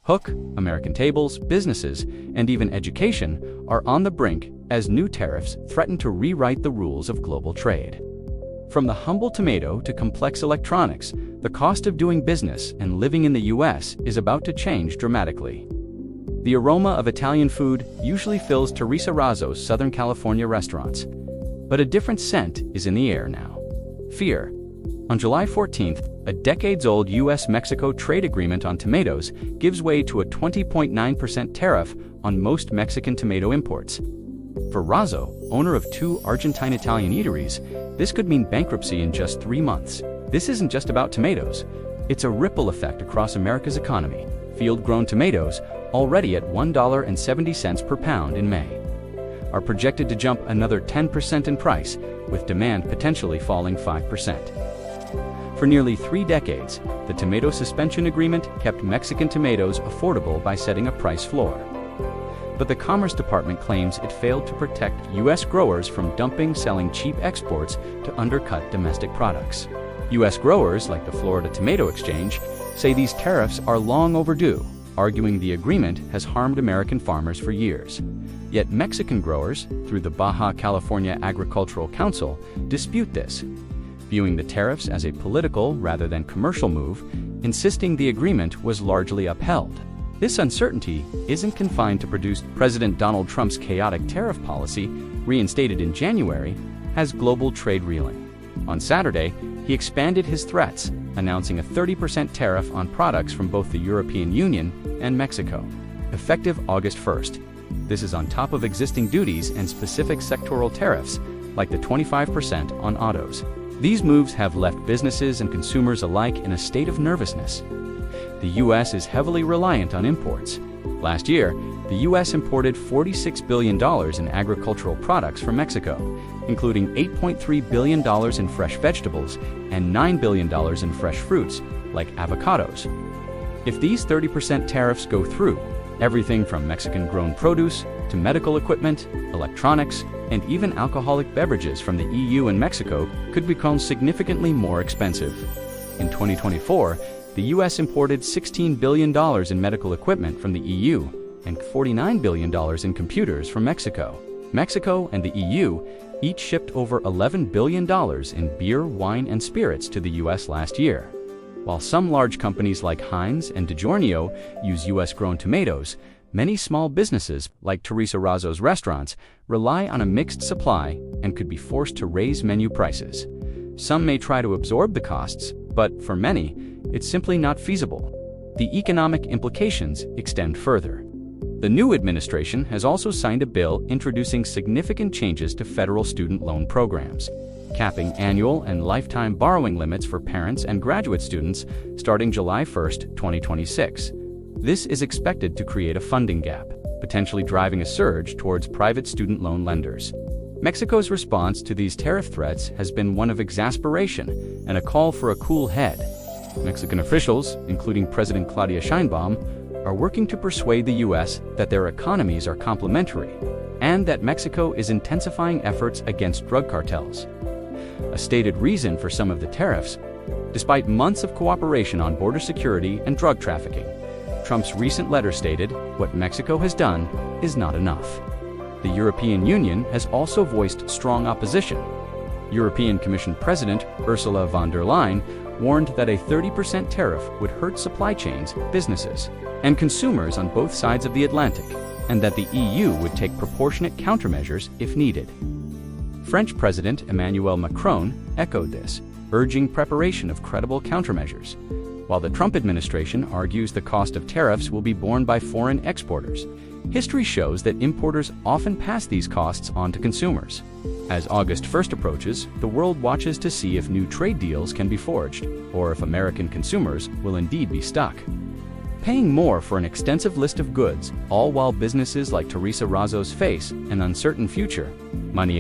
Hook, American tables, businesses, and even education are on the brink as new tariffs threaten to rewrite the rules of global trade. From the humble tomato to complex electronics, the cost of doing business and living in the US is about to change dramatically. The aroma of Italian food usually fills Teresa Razzo's Southern California restaurants, but a different scent is in the air now. Fear. On July 14th, a decades-old US-Mexico trade agreement on tomatoes gives way to a 20.9% tariff on most Mexican tomato imports. For Razzo, owner of 2 Argentine-Italian eateries, this could mean bankruptcy in just 3 months. This isn't just about tomatoes. It's a ripple effect across America's economy. Field-grown tomatoes, already at $1.70 per pound in May, are projected to jump another 10% in price, with demand potentially falling 5%. For nearly 3 decades, the Tomato Suspension Agreement kept Mexican tomatoes affordable by setting a price floor. But the Commerce Department claims it failed to protect U.S. growers from dumping, selling cheap exports to undercut domestic products. U.S. growers, like the Florida Tomato Exchange, say these tariffs are long overdue, arguing the agreement has harmed American farmers for years. Yet Mexican growers, through the Baja California Agricultural Council, dispute this, viewing the tariffs as a political rather than commercial move, insisting the agreement was largely upheld. This uncertainty isn't confined to produce. President Donald Trump's chaotic tariff policy, reinstated in January, has global trade reeling. On Saturday, he expanded his threats, announcing a 30% tariff on products from both the European Union and Mexico, effective August 1st. This is on top of existing duties and specific sectoral tariffs, like the 25% on autos. These moves have left businesses and consumers alike in a state of nervousness. The U.S. is heavily reliant on imports. Last year, the U.S. imported $46 billion in agricultural products from Mexico, including $8.3 billion in fresh vegetables and $9 billion in fresh fruits, like avocados. If these 30% tariffs go through, everything from Mexican-grown produce to medical equipment, electronics, and even alcoholic beverages from the EU and Mexico could become significantly more expensive. In 2024, the U.S. imported $16 billion in medical equipment from the EU and $49 billion in computers from Mexico. Mexico and the EU each shipped over $11 billion in beer, wine, and spirits to the U.S. last year. While some large companies like Heinz and DiGiorno use U.S.-grown tomatoes, many small businesses, like Teresa Razzo's restaurants, rely on a mixed supply and could be forced to raise menu prices. Some may try to absorb the costs, but for many, it's simply not feasible. The economic implications extend further. The new administration has also signed a bill introducing significant changes to federal student loan programs, capping annual and lifetime borrowing limits for parents and graduate students starting July 1, 2026. This is expected to create a funding gap, potentially driving a surge towards private student loan lenders. Mexico's response to these tariff threats has been one of exasperation and a call for a cool head. Mexican officials, including President Claudia Sheinbaum, are working to persuade the U.S. that their economies are complementary and that Mexico is intensifying efforts against drug cartels. A stated reason for some of the tariffs, despite months of cooperation on border security and drug trafficking, Trump's recent letter stated, "What Mexico has done is not enough." The European Union has also voiced strong opposition. European Commission President Ursula von der Leyen warned that a 30% tariff would hurt supply chains, businesses, and consumers on both sides of the Atlantic, and that the EU would take proportionate countermeasures if needed. French President Emmanuel Macron echoed this, urging preparation of credible countermeasures, while the Trump administration argues the cost of tariffs will be borne by foreign exporters. History shows that importers often pass these costs on to consumers. As August 1st approaches, the world watches to see if new trade deals can be forged, or if American consumers will indeed be stuck paying more for an extensive list of goods, all while businesses like Teresa Razzo's face an uncertain future. Money